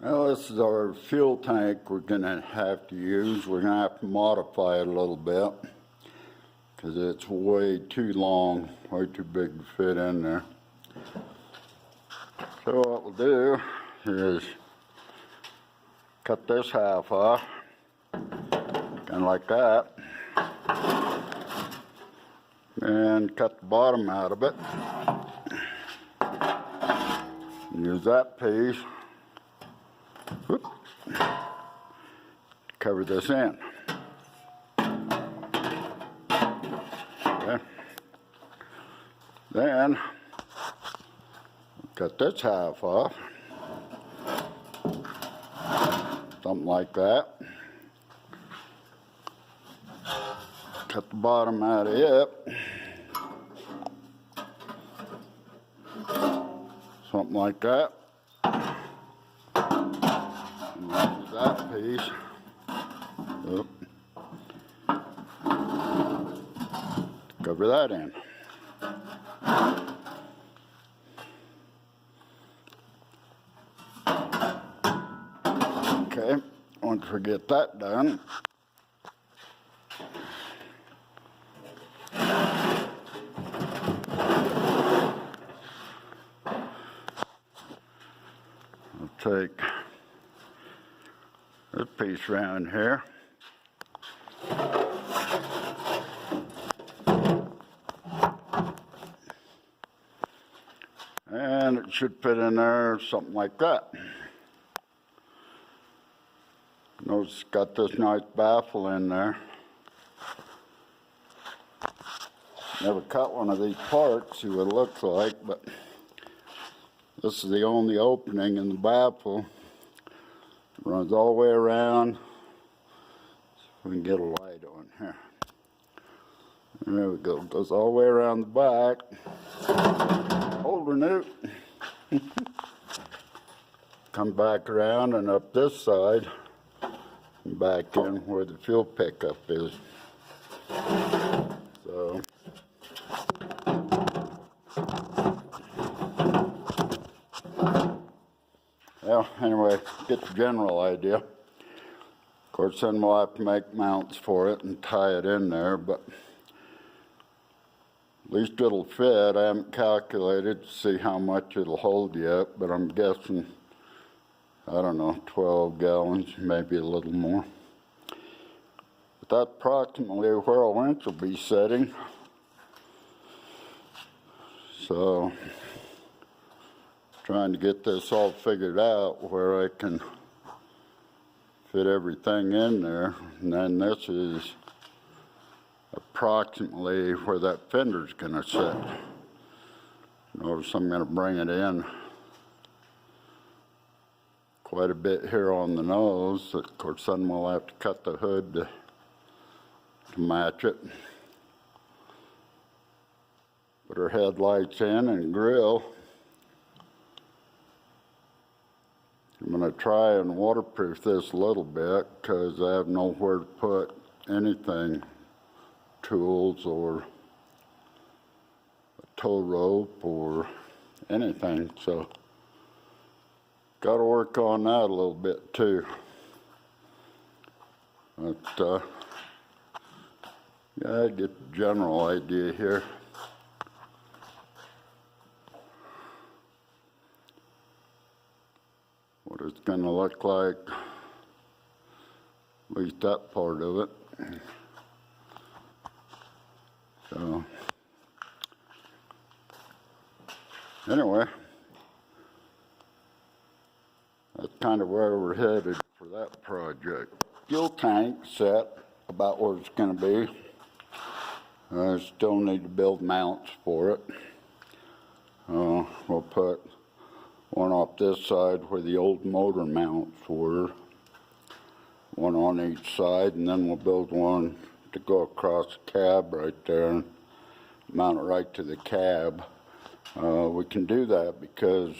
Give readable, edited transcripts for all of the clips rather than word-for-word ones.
Well, this is our fuel tank we're going to have to use. We're going to have to modify it a little bit because it's way too long, way too big to fit in there. So what we'll do is cut this half off, kind of like that, and cut the bottom out of it. Use that piece. Whoop. Cover this in. Okay. Then cut this half off, something like that. Cut the bottom out of it, something like that. That piece. Oop. Cover that in. Okay, once we get that done, I'll take this piece around here. And it should fit in there, something like that. Notice it's got this nice baffle in there. Never cut one of these parts, see what it looks like, but this is the only opening in the baffle. It runs all the way around. So we can get a light on here. There we go. Goes all the way around the back. Holder nut. Come back around and up this side and back in where the fuel pickup is. So well, anyway, get the general idea. Of course, then we'll have to make mounts for it and tie it in there, but at least it'll fit. I haven't calculated to see how much it'll hold yet, but I'm guessing, I don't know, 12 gallons, maybe a little more. But that's approximately where a winch will be setting. So, trying to get this all figured out where I can fit everything in there. And then this is approximately where that fender's gonna sit. Notice I'm gonna bring it in quite a bit here on the nose. Of course, then we'll have to cut the hood to match it. Put our headlights in and grill. I'm going to try and waterproof this a little bit because I have nowhere to put anything, tools or a tow rope or anything. So, got to work on that a little bit too. But, yeah, I get the general idea here. What it's going to look like, at least that part of it. So, anyway, that's kind of where we're headed for that project. Fuel tank set about where it's going to be. I still need to build mounts for it. We'll put one off this side where the old motor mounts were, one on each side, and then we'll build one to go across the cab right there and mount it right to the cab. We can do that because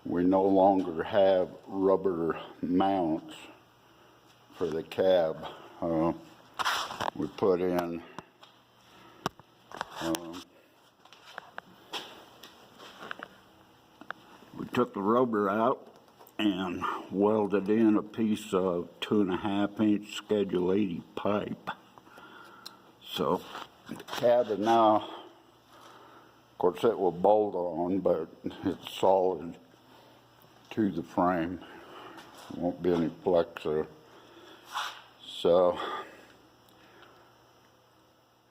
we no longer have rubber mounts for the cab. We put in we took the rubber out and welded in a piece of 2.5-inch Schedule 80 pipe. So the cabin now, of course it will bolt on, but it's solid to the frame. Won't be any flexor. So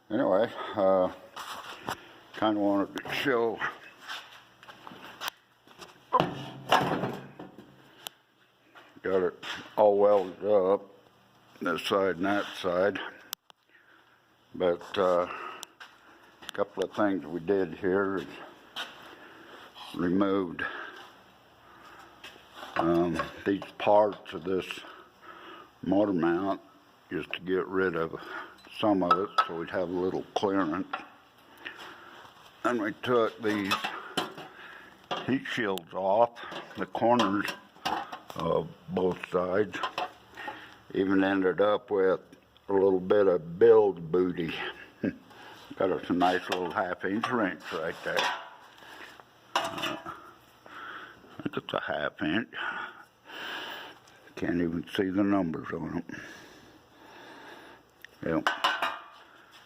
anyway, kind of wanted to show got it all welded up, this side and that side. But a couple of things we did here is removed these parts of this motor mount just to get rid of some of it so we'd have a little clearance. Then we took these heat shields off, the corners of both sides. Even ended up with a little bit of build booty. Got us a nice little 1/2-inch wrench right there. I think it's a 1/2 inch. Can't even see the numbers on it. Yep.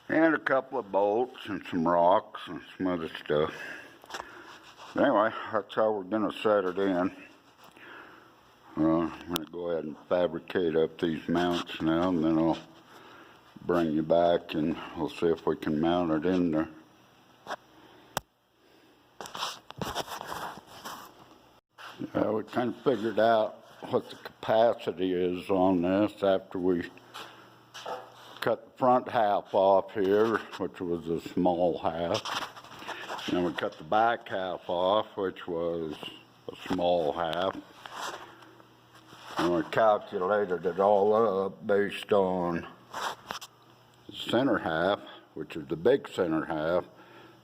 And a couple of bolts and some rocks and some other stuff. Anyway, that's how we're going to set it in. I'm going to go ahead and fabricate up these mounts now, and then I'll bring you back and we'll see if we can mount it in there. We kind of figured out what the capacity is on this after we cut the front half off here, which was a small half. And then we cut the back half off, which was a small half. And we calculated it all up based on the center half, which is the big center half.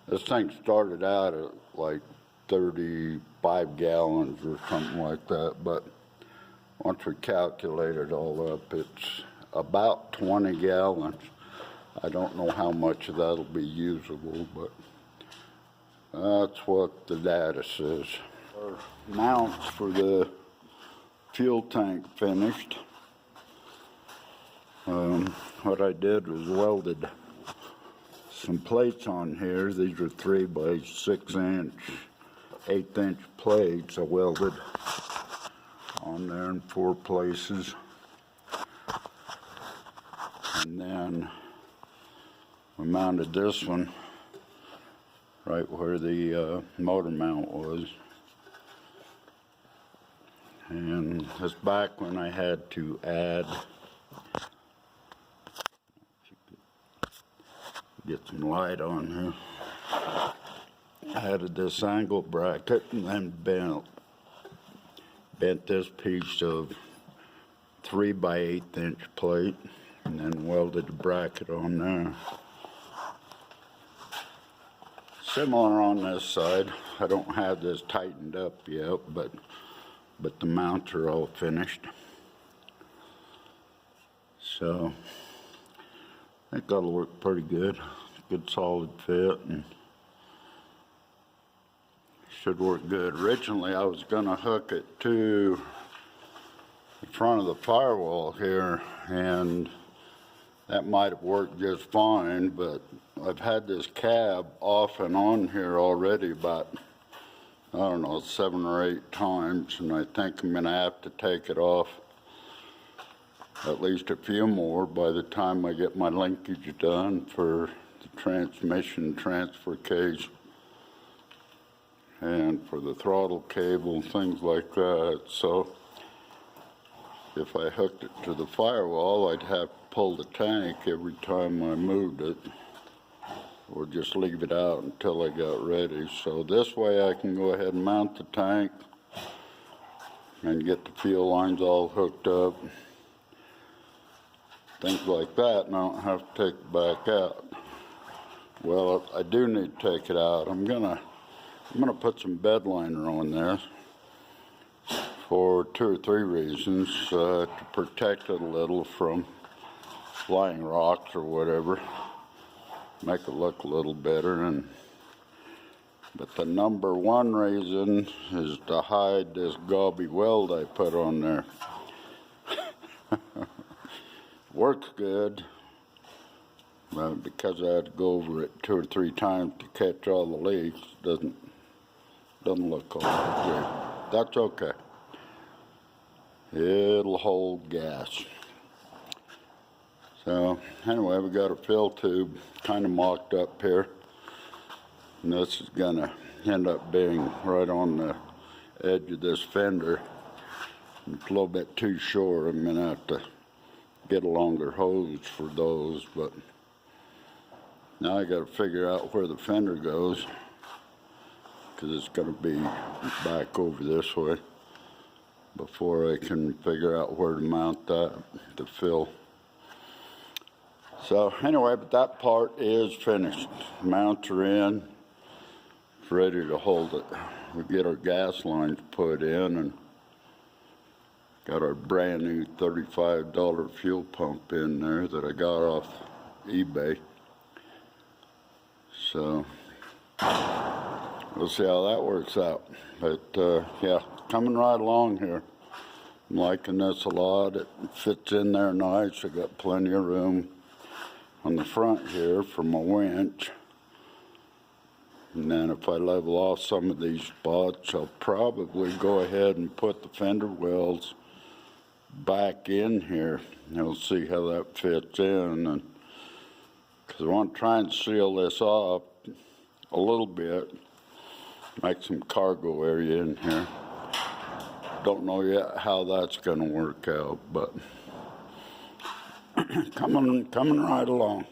This thing started out at like 35 gallons or something like that, but once we calculate it all up, it's about 20 gallons. I don't know how much of that'll be usable, but that's what the data says. Our mounts for the fuel tank finished. What I did was welded some plates on here. These are 3 by 6-inch, 1/8-inch plates I welded on there in 4 places. And then we mounted this one right where the motor mount was. And this back one I had to add, get some light on here. I added this angle bracket and then bent this piece of 3 by 1/8-inch plate and then welded the bracket on there. Similar on this side. I don't have this tightened up yet, but the mounts are all finished. So I think that'll work pretty good. Good solid fit and should work good. Originally I was going to hook it to the front of the firewall here, and that might have worked just fine, but I've had this cab off and on here already about, I don't know, 7 or 8 times, and I think I'm going to have to take it off at least a few more by the time I get my linkage done for the transmission transfer case and for the throttle cable, things like that. So if I hooked it to the firewall, I'd have to pull the tank every time I moved it, or just leave it out until I got ready. So this way I can go ahead and mount the tank and get the fuel lines all hooked up, things like that, and I don't have to take it back out. Well, I do need to take it out. I'm gonna put some bed liner on there for 2 or 3 reasons. To protect it a little from flying rocks or whatever, make it look a little better, and But the number one reason is to hide this gobby weld I put on there. Works good, but because I had to go over it 2 or 3 times to catch all the leaks, doesn't look all that good. That's okay. It'll hold gas. So anyway, we got a fill tube kind of mocked up here. And this is gonna end up being right on the edge of this fender. It's a little bit too short. I'm gonna have to get a longer hose for those, but now I gotta figure out where the fender goes, because it's gonna be back over this way before I can figure out where to mount that to fill. So anyway, but that part is finished. Mounts are in. It's ready to hold it. We get our gas lines put in and got our brand new $35 fuel pump in there that I got off eBay. So we'll see how that works out. But yeah, coming right along here. I'm liking this a lot. It fits in there nice. I got plenty of room on the front here for my winch. And then if I level off some of these spots, I'll probably go ahead and put the fender wells back in here. And we'll see how that fits in. And because I want to try and seal this off a little bit, make some cargo area in here. Don't know yet how that's going to work out, but coming right along.